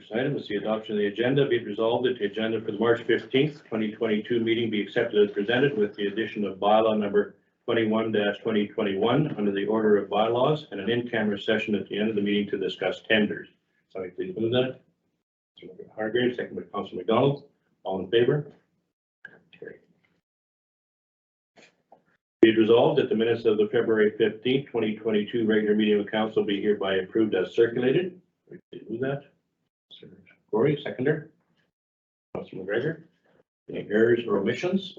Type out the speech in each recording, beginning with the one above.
First item is the adoption of the agenda. Be it resolved that the agenda for the March 15th, 2022 meeting be accepted as presented with the addition of bylaw number 21-2021 under the order of bylaws and an in-camera session at the end of the meeting to discuss tenders. Somebody please move that. Councilor Hargrave, second by Councilor McDonald. All in favor? Carried. Be it resolved that the minutes of the February 15th, 2022 regular meeting of council be hereby approved as circulated. Please move that. Councilor Corey, seconder. Councilor McGregor. Any errors or omissions?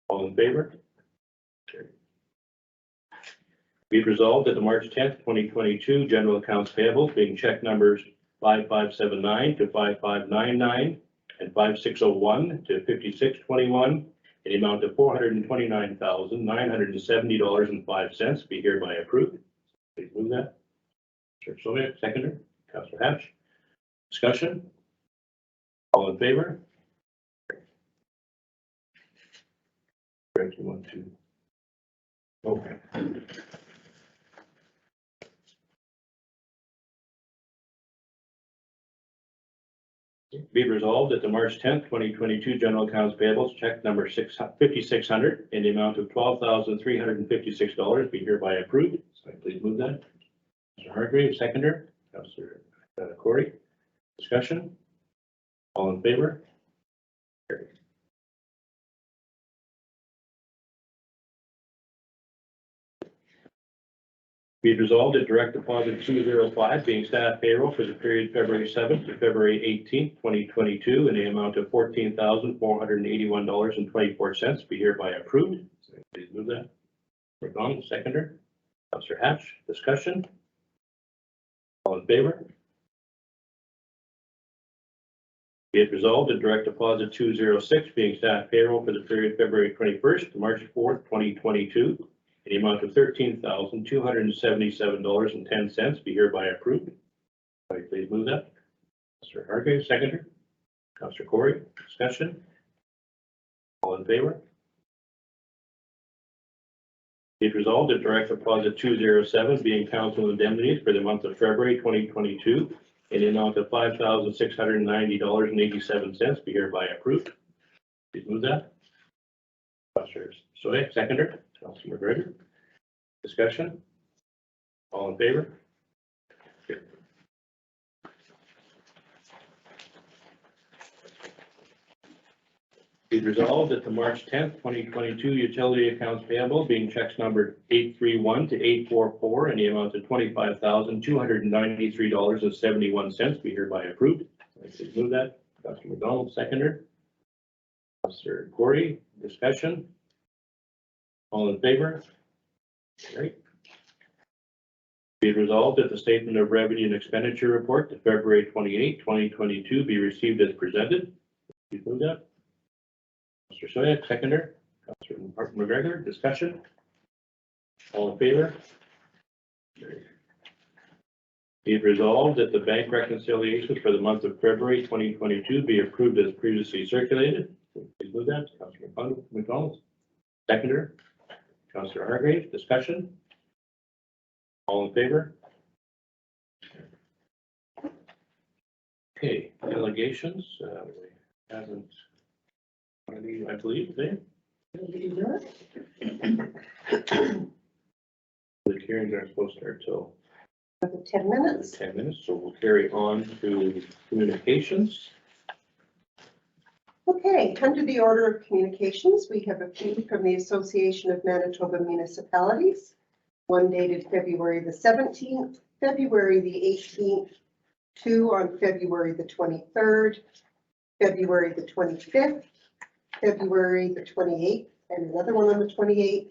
All in favor? Carried. Be it resolved that the March 10th, 2022 general accounts payable being check numbers 5579 to 5599 and 5601 to 5621 in the amount of $429,970.05 be hereby approved. Please move that. Councilor Soviet, seconder. Councilor Hatch. Discussion? All in favor? Greg, you want to? Okay. Be it resolved that the March 10th, 2022 general accounts payables check number 5600 in the amount of $12,356 be hereby approved. So please move that. Mr. Hargrave, seconder. Councilor Corey. Discussion? All in favor? Carried. Be it resolved that direct deposit 205 being staff payroll for the period February 7th to February 18th, 2022 in the amount of $14,481.24 be hereby approved. So please move that. McDonald, seconder. Councilor Hatch. Discussion? All in favor? Be it resolved that direct deposit 206 being staff payroll for the period February 21st to March 4th, 2022 in the amount of $13,277.10 be hereby approved. Please move that. Mr. Hargrave, seconder. Councilor Corey, discussion. All in favor? Be it resolved that direct deposit 207 being council indemnities for the month of February 2022 in the amount of $5,690.87 be hereby approved. Please move that. Councilor Soy, seconder. Councilor McGregor. Discussion? All in favor? Good. Be resolved that the March 10th, 2022 utility accounts payable being checks numbered 831 to 844 in the amount of $25,293.71 be hereby approved. Please move that. Councilor McDonald, seconder. Councilor Corey, discussion? All in favor? Great. Be it resolved that the statement of revenue and expenditure report to February 28, 2022 be received as presented. Please move that. Mr. Soyak, seconder. Councilor McGregor, discussion? All in favor? Great. Be it resolved that the bank reconciliations for the month of February 2022 be approved as previously circulated. Please move that. Councilor McDonald, seconder. Councilor Hargrave, discussion? All in favor? Okay, delegations, we haven't, I believe, today. The hearings aren't supposed to start till 10 minutes. 10 minutes, so we'll carry on to communications. Okay, under the order of communications, we have a few from the Association of Manitoba Municipalities. One dated February the 17th, February the 18th, two on February the 23rd, February the 25th, February the 28th, and another one on the 28th,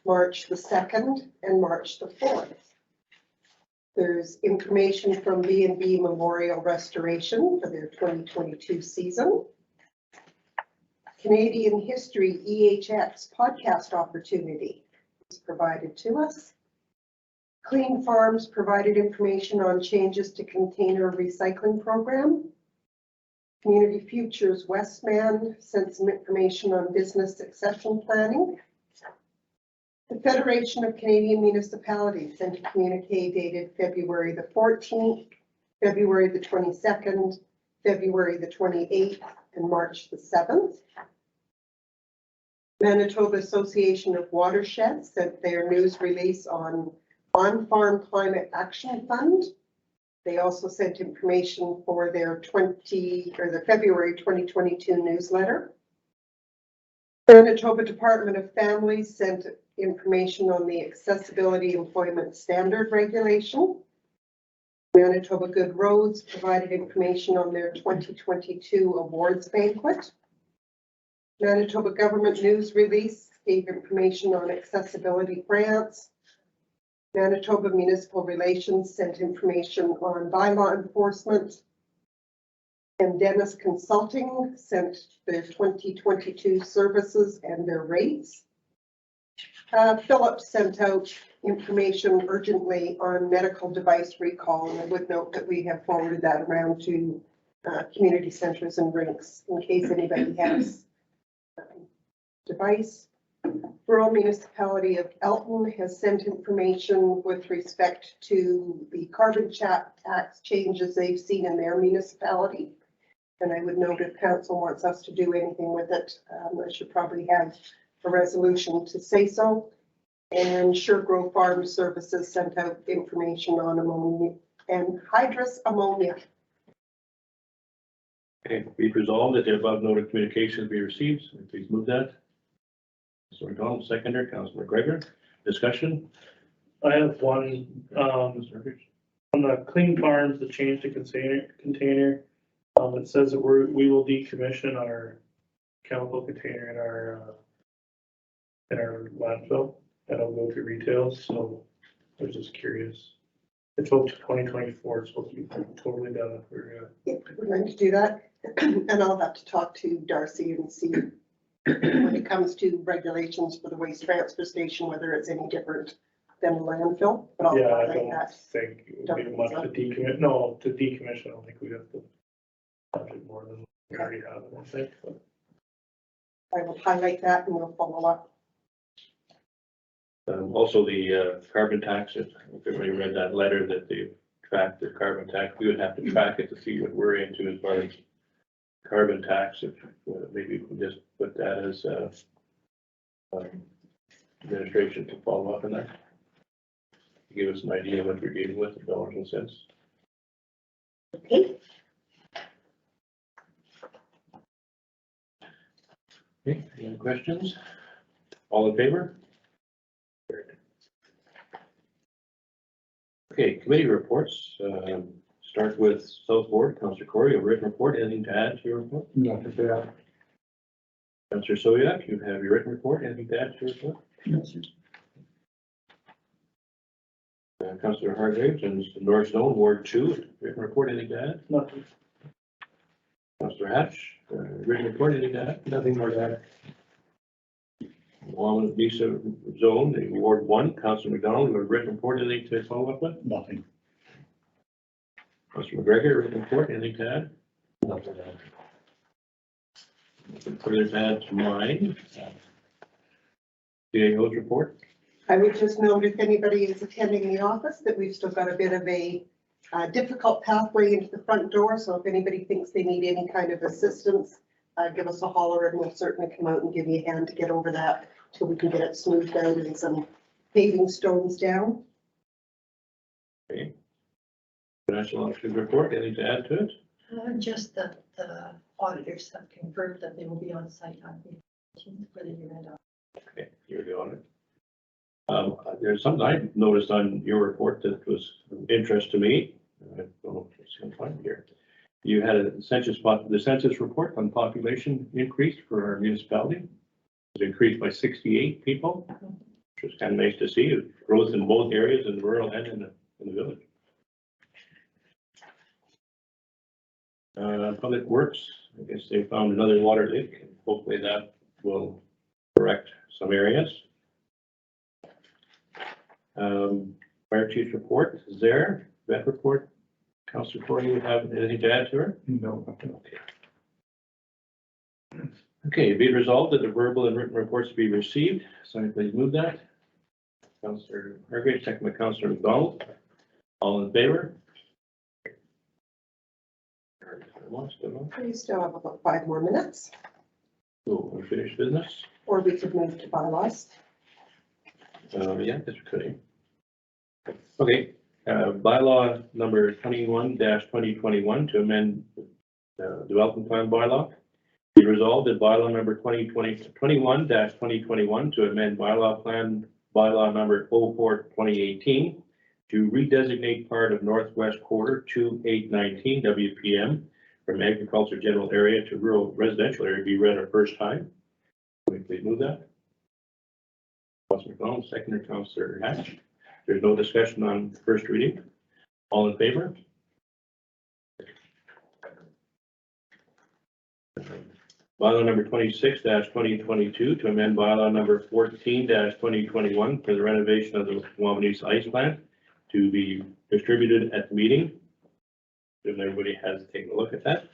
March the 2nd, and March the 4th. There's information from B&B Memorial Restoration for their 2022 season. Canadian History EHX podcast opportunity is provided to us. Clean Farms provided information on changes to container recycling program. Community Futures Westman sent some information on business succession planning. The Federation of Canadian Municipalities sent a communique dated February the 14th February the 22nd, February the 28th, and March the 7th. Manitoba Association of Watersheds sent their news release on On-Farm Climate Action Fund. They also sent information for their the February 2022 newsletter. Manitoba Department of Families sent information on the Accessibility Employment Standard Regulation. Manitoba Good Roads provided information on their 2022 awards banquet. Manitoba Government News Release gave information on accessibility grants. Manitoba Municipal Relations sent information on bylaw enforcement. And Dennis Consulting sent their 2022 services and their rates. Phillips sent out information urgently on medical device recall, and I would note that we have forwarded that around to community centers and rinks in case anybody has device. Rural Municipality of Elton has sent information with respect to the carbon tax changes they've seen in their municipality. And I would note if council wants us to do anything with it, I should probably have a resolution to say so. And Suregrove Farm Services sent out information on ammonia and hydrous ammonia. Okay, be resolved that the above noted communications be received. Please move that. Councilor McDonald, seconder. Councilor McGregor. Discussion. I have one, Mr. Herpich. on the Clean Farms, the change to container, it says that we will decommission our chemical container in our landfill, and it'll go to retail, so I was just curious. It's up to 2024, it's supposed to be totally done. We're going to do that, and I'll have to talk to Darcy and see when it comes to regulations for the waste transfer station, whether it's any different than a landfill, but I'll Yeah, I highlight don't that. think it would Don't be think much so. to decommission, no, to decommission, I don't think we'd have to budget more than we already have, I don't think, but. I will highlight that and we'll follow up. Also, the carbon tax, if everybody read that letter that they tracked the carbon tax, we would have to track it to see what we're into as far as carbon tax. If maybe we can just put that as administration to follow up on that. Give us an idea of what we're dealing with in dollars and cents. Okay. Okay, any questions? All in favor? Okay, committee reports. Start with South Board. Councillor Corey, a written report. Anything to add to your report? Nothing to add. Councillor Soyak, you have your written report. Anything to add to your report? No, sir. Councillor Hargraves and North Zone, Ward 2, written report. Anything to add? Nothing. Councillor Hatch, written report. Anything to add? Nothing more to add. Along with Lisa Zone, the Ward 1, Councillor McDonald, you have a written report. Anything to follow up with? Nothing. Councillor McGregor, written report. Anything to add? Nothing to add. Further to add to mine. CAO's report. I would just note if anybody is attending the office that we've still got a bit of a difficult pathway into the front door. So if anybody thinks they need any kind of assistance, give us a holler and we'll certainly come out and give you a hand to get over that till we can get it smoothed out and some paving stones down. Okay. Financial officer's report. Anything to add to it? Just that the auditors have confirmed that they will be on site on the 18th for the year-end audit. Okay, you're the audit. There's something I noticed on your report that was of interest to me. I don't know if it's going to find it here. You had the census report on population increase for our municipality. It increased by 68 people, which was kind of nice to see. Growth in both areas, in the rural and in the village. Public Works, I guess they found another water leak, and hopefully that will correct some areas. Fire chief's report is there. Vet report. Councillor Corey, you have anything to add to her? No, nothing. Okay, be it resolved that the verbal and written reports be received. Somebody please move that. Councillor Hargraves, second by Councillor McDonald. All in favor? more, still on? We still have about 5 more minutes, So, unfinished business? or we could move to bylaws. Yeah, that's okay. Okay, bylaw number 21-2021 to amend development plan bylaw. Be resolved that bylaw number 21-2021 to amend bylaw number 04-2018 to redesignate part of northwest quarter 2819 WPM from agriculture general area to rural residential area be read a first time. Can we please move that? Councilor McDonald, seconder, Councilor Hatch. There's no discussion on first reading. All in favor? Bylaw number 26-2022 to amend bylaw number 14-2021 for the renovation of the Wawanesa Ice Plant to be distributed at the meeting. If everybody has taken a look at that.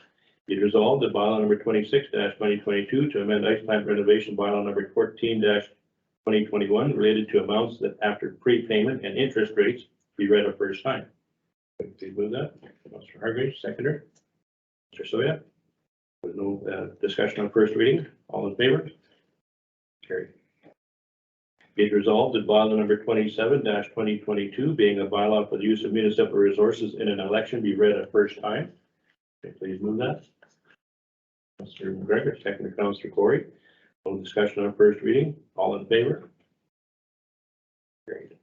Be resolved that bylaw number 26-2022 to amend ice plant renovation bylaw number 14-2021 related to amounts that after prepayment and interest rates be read a first time. Please move that. Mr. Hargreaves, seconder. Mr. Soya. There's no discussion on first reading. All in favor? Carried. Be it resolved that bylaw number 27-2022, being a bylaw for the use of municipal resources in an election, be read a first time. Okay, please move that. Mr. McGregor, second, Councilor Corey. No discussion on first reading. All in favor? Carried.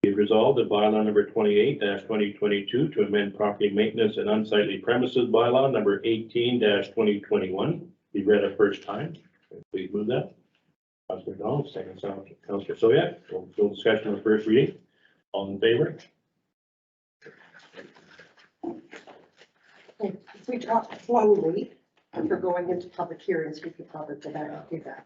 Be it resolved that bylaw number 28-2022 to amend property maintenance and unsightly premises bylaw number 18-2021 be read a first time. Okay, please move that. Councilor McDonald, second, Councilor Soya. No discussion on first reading. All in favor? Okay, if we talk slowly, if we're going into public hearings, we could probably go back and do that.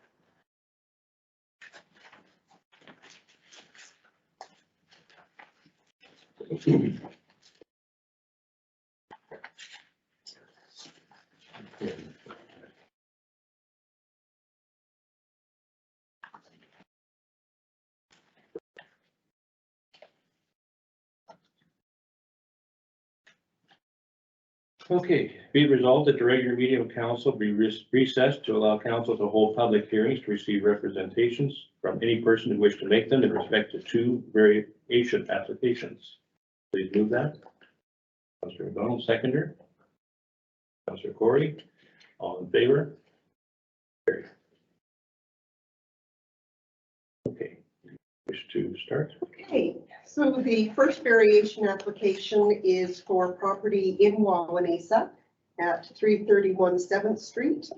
Okay, be it resolved that the regular meeting of council be recessed to allow council to hold public hearings to receive representations from any person who wish to make them in respect to 2 variation applications. Please move that. Councilor McDonald, seconder. Councilor Corey, all in favor? Carried. Okay, wish to start? Okay, so the first variation application is for property in Wawanesa at 331 7th Street.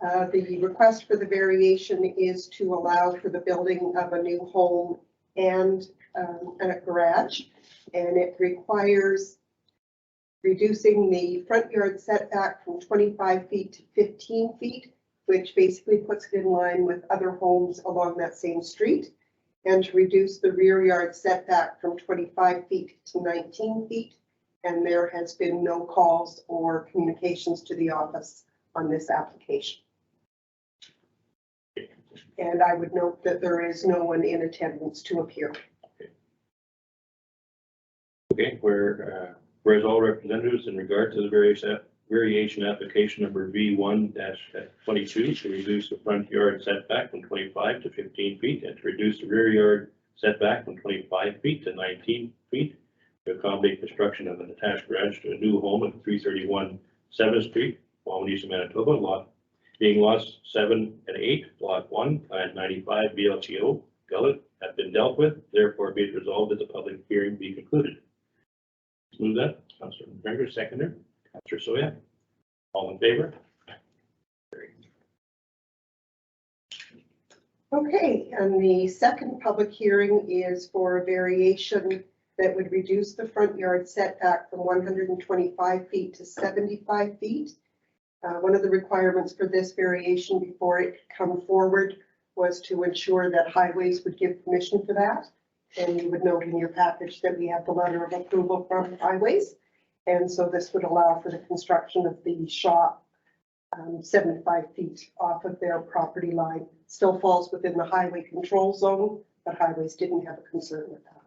The request for the variation is to allow for the building of a new home and a garage, and it requires reducing the front yard setback from 25 feet to 15 feet, which basically puts it in line with other homes along that same street, and to reduce the rear yard setback from 25 feet to 19 feet. And there has been no calls or communications to the office on this application. And I would note that there is no one in attendance to appear. Okay, whereas all representatives in regard to the variation application number V1-22 to reduce the front yard setback from 25 to 15 feet and to reduce the rear yard setback from 25 feet to 19 feet to accommodate construction of an attached garage to a new home at 331 7th Street, Wawanesa, Manitoba, being lots 7 and 8, lot 1, plan 95 BLTO, Gullet, have been dealt with. Therefore, be it resolved that the public hearing be concluded. Move that. Councilor McGregor, seconder. Councilor Soya. All in favor? Okay, and the second public hearing is for a variation that would reduce the front yard setback from 125 feet to 75 feet. One of the requirements for this variation before it could come forward was to ensure that highways would give permission for that. And you would note in your package that we have the letter of approval from highways. And so this would allow for the construction of the shop 75 feet off of their property line. Still falls within the highway control zone, but highways didn't have a concern with that.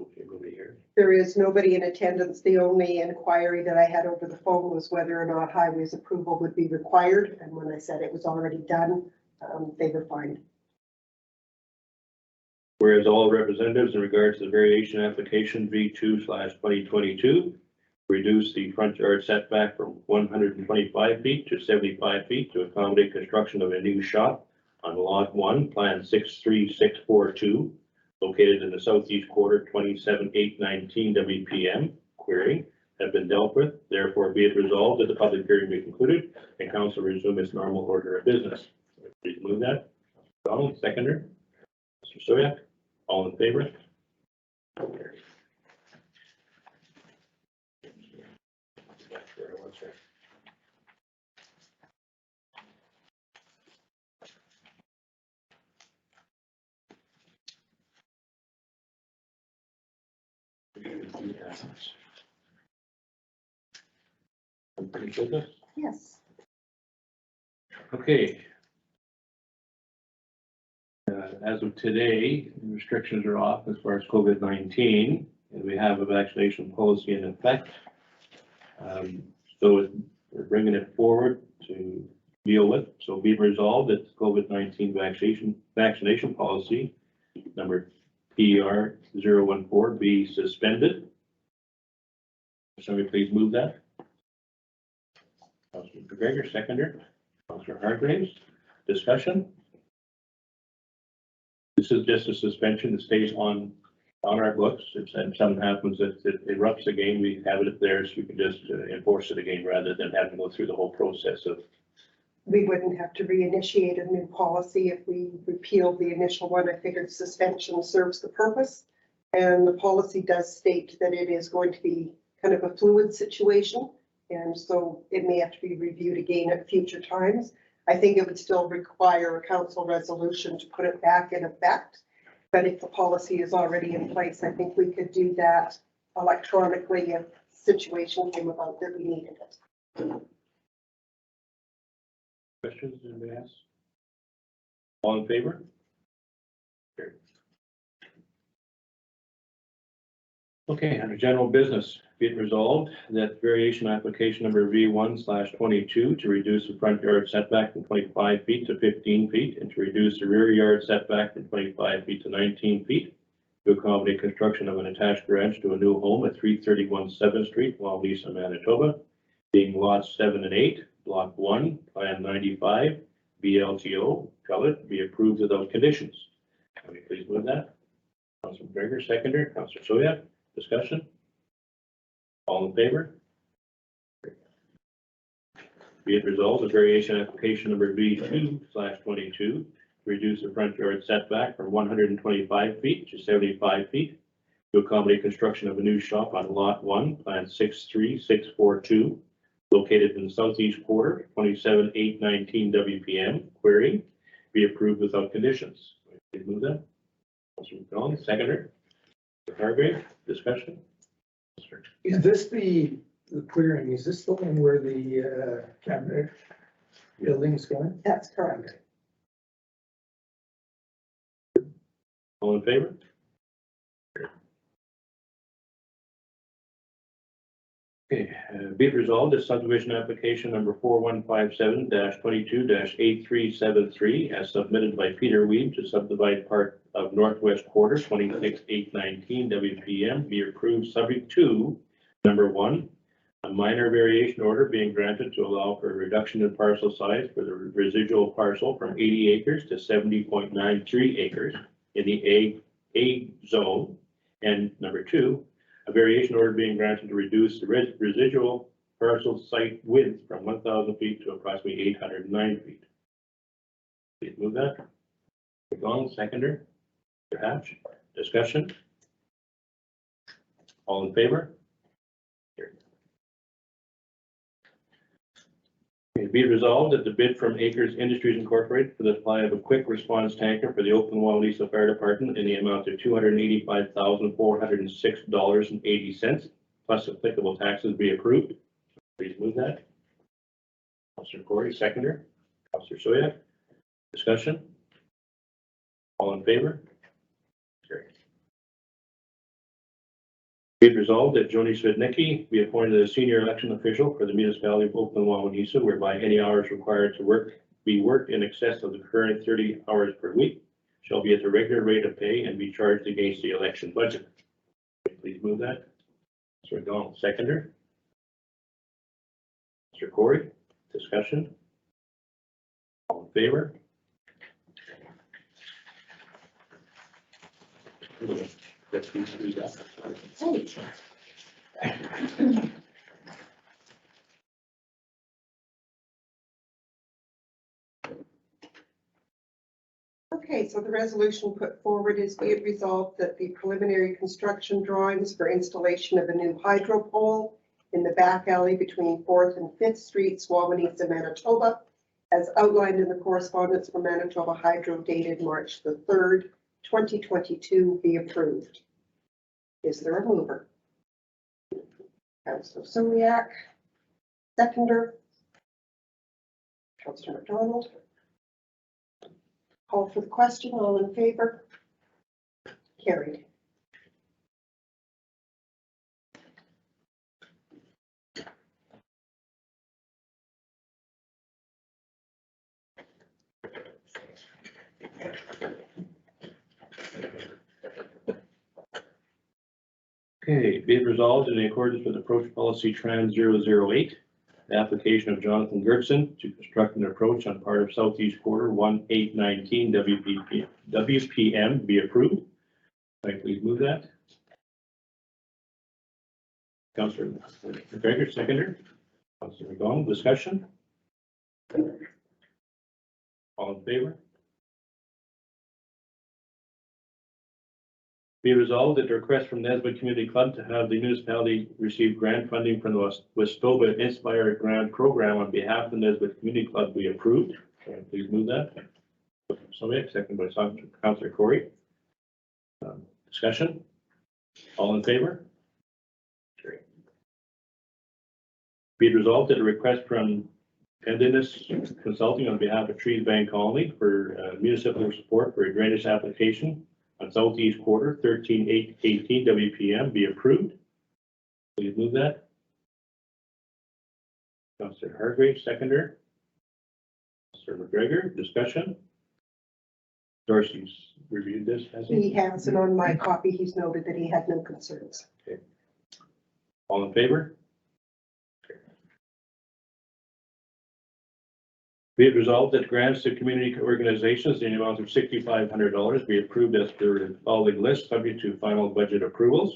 Okay, over here. There is nobody in attendance. The only inquiry that I had over the phone was whether or not highways approval would be required. And when I said it was already done, they were fine. Whereas all representatives in regards to the variation application V2/2022, reduce the front yard setback from 125 feet to 75 feet to accommodate construction of a new shop on lot 1, plan 63642, located in the southeast quarter, 27,819 WPM. Query have been dealt with. Therefore, be it resolved that the public hearing be concluded and council resume its normal order of business. Please move that. Donald, seconder. Mr. Soyak, all in favor? Unfinished business? Yes. Okay. As of today, restrictions are off as far as COVID-19, and we have a vaccination policy in effect. So we're bringing it forward to deal with. So be resolved that COVID-19 vaccination policy number PR 014 be suspended. Somebody please move that. Councilor McGregor, seconder. Councilor Hargraves, discussion. This is just a suspension that stays on our books. If something happens that it erupts again, we have it there, so we can just enforce it again rather than having to go through the whole process of. We wouldn't have to reinitiate a new policy if we repealed the initial one. I figured suspension serves the purpose. And the policy does state that it is going to be kind of a fluid situation. And so it may have to be reviewed again at future times. I think it would still require a council resolution to put it back in effect. But if the policy is already in place, I think we could do that electronically if situation came about that we needed it. Questions, anybody ask? All in favor? Carried. Okay, under general business, be it resolved that variation application number V1/22 to reduce the front yard setback from 25 feet to 15 feet and to reduce the rear yard setback from 25 feet to 19 feet to accommodate construction of an attached garage to a new home at 331 7th Street, Wawanesa, Manitoba, being lots 7 and 8, block 1, plan 95, BLTO, pellet, be approved without conditions. Can we please move that? Councilor McGregor, seconder. Councilor Soya, discussion? All in favor? Be it resolved, the variation application number V2/22 to reduce the front yard setback from 125 feet to 75 feet to accommodate construction of a new shop on lot 1, plan 63642, located in the southeast quarter, 27,819 WPM. Query, be approved without conditions. Please move that. Councilor McDonald, seconder. Mr. Hargrave, discussion? Is this the clearing, is this the one where the cabinet building's going? That's correct. All in favor? Okay, be it resolved that subdivision application number 4157-22-8373 as submitted by Peter Weed to subdivide part of northwest quarter 26,819 WPM be approved subject to number 1, a minor variation order being granted to allow for a reduction in parcel size for the residual parcel from 80 acres to 70.93 acres in the A zone, and number 2, a variation order being granted to reduce the residual parcel site width from 1,000 feet to approximately 809 feet. Please move that. McDonald, seconder. Mr. Hatch, discussion? All in favor? Carried. Okay, be it resolved that the bid from Acres Industries Incorporated for the supply of a quick response tanker for the Oakland-Wawanesa Fire Department in the amount of $285,406.80 plus applicable taxes be approved. Please move that. Councilor Corey, seconder. Councilor Soya, discussion? All in favor? Carried. Be it resolved that Joni Svidnicki be appointed as senior election official for the Municipality of Oakland-Wawanesa, whereby any hours required to be worked in excess of the current 30 hours per week shall be at the regular rate of pay and be charged against the election budget. Please move that. Mr. McDonald, seconder. Mr. Corey, discussion. All in favor? Let's do that. Okay, so the resolution put forward is be it resolved that the preliminary construction drawings for installation of a new hydro pole in the back alley between 4th and 5th Streets, Wawanesa, Manitoba, as outlined in the correspondence from Manitoba Hydro dated March the 3rd, 2022, be approved. Is there a mover? Councillor Suliak, seconder. Councillor McDonald. Call for the question. All in favor? Carried. Okay, be it resolved in accordance with approach policy trans 008, the application of Jonathan Gertson to construct an approach on part of southeast quarter 1819 WPM be approved. Can I please move that? Councillor McGregor, seconder. Councillor McDonald, discussion. All in favor? Be resolved that the request from Nesbitt Community Club to have the municipality receive grant funding from the Westoba Inspire Grant Program on behalf of the Nesbitt Community Club be approved. Can I please move that? Somebody, second by Councillor Corey. Discussion? All in favor? Great. Be it resolved that a request from Pendennis Consulting on behalf of Trees Bank Colony for municipal support for a drainage application on southeast quarter 13-8-18 WPM be approved. Please move that. Councillor Hargrave, seconder. Councillor McGregor, discussion. Darcy's reviewed this, has he? He has, and on my copy, he's noted that he had no concerns. Okay. All in favor? Be it resolved that grants to community organizations in the amount of $6,500 be approved as per the following list, subject to final budget approvals.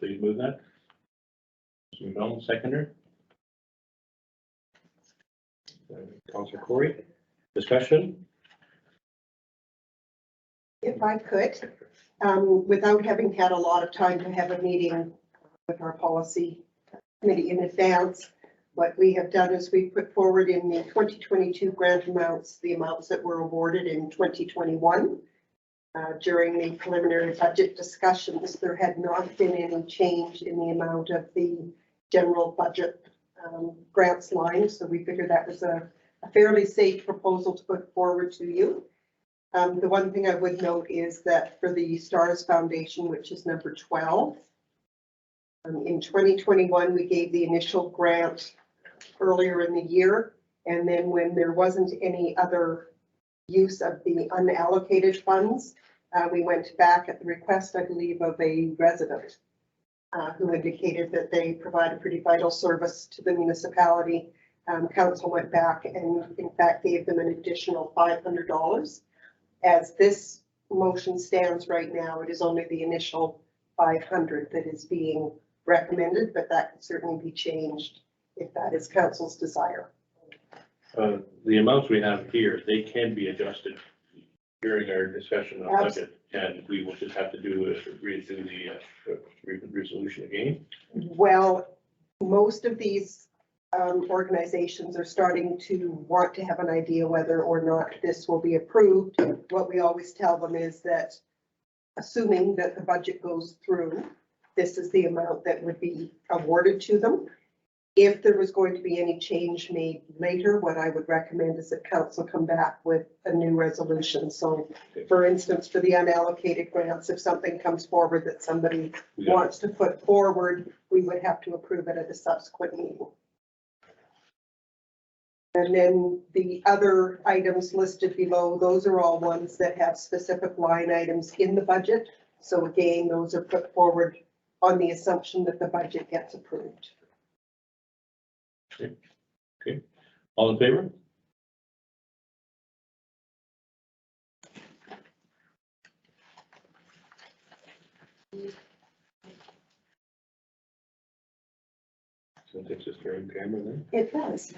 Please move that. Mr. McDonald, seconder. Councillor Corey, discussion. If I could, without having had a lot of time to have a meeting with our policy committee in advance, what we have done is we put forward in the 2022 grant amounts, the amounts that were awarded in 2021. During the preliminary budget discussions, there had not been any change in the amount of the general budget grants line, so we figured that was a fairly safe proposal to put forward to you. The one thing I would note is that for the STARS Foundation, which is number 12, in 2021, we gave the initial grant earlier in the year, and then when there wasn't any other use of the unallocated funds, we went back at the request, I believe, of a resident who indicated that they provide a pretty vital service to the municipality. Council went back and in fact gave them an additional $500. As this motion stands right now, it is only the initial 500 that is being recommended, but that could certainly be changed if that is council's desire. The amounts we have here, they can be adjusted during our discussion on budget, and we will just have to read through the resolution again. Well, most of these organizations are starting to want to have an idea whether or not this will be approved. What we always tell them is that assuming that the budget goes through, this is the amount that would be awarded to them. If there was going to be any change made later, what I would recommend is that council come back with a new resolution. So for instance, for the unallocated grants, if something comes forward that somebody Yeah. wants to put forward, we would have to approve it at a subsequent meeting. And then the other items listed below, those are all ones that have specific line items in the budget. So again, those are put forward on the assumption that the budget gets approved. All in favor? So it takes us to in-camera then. It does.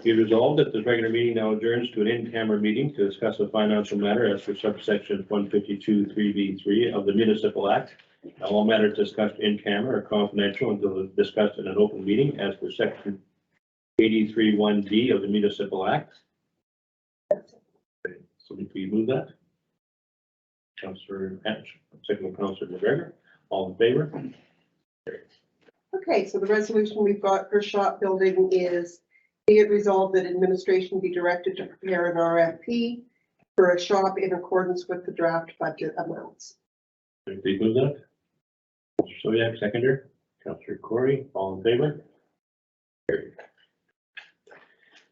Be resolved that the regular meeting now adjourns to an in-camera meeting to discuss a financial matter as per subsection 152(3)(b)(3) of the Municipal Act. All matters discussed in camera are confidential until discussed in an open meeting as per section 83(1)(d) of the Municipal Act. So if we move that. Councillor Hatch, second by Councillor McGregor, all in favor? Okay, so the resolution we've got for shop building is be it resolved that administration be directed to prepare an RFP for a shop in accordance with the draft budget amounts. If we move that. Councillor Soyak, seconder. Councillor Corey, all in favor? Carried.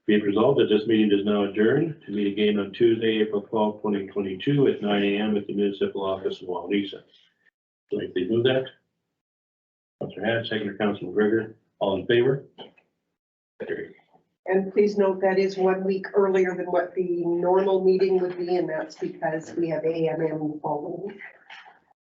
Be it resolved that this meeting is now adjourned to meet again on Tuesday, April 12, 2022 at 9 a.m. at the Municipal Office in Wawanesa. So if they move that. Councillor Hatch, seconder, Councillor McGregor, all in favor? Carried. And please note that is 1 week earlier than what the normal meeting would be, and that's because we have AMM following.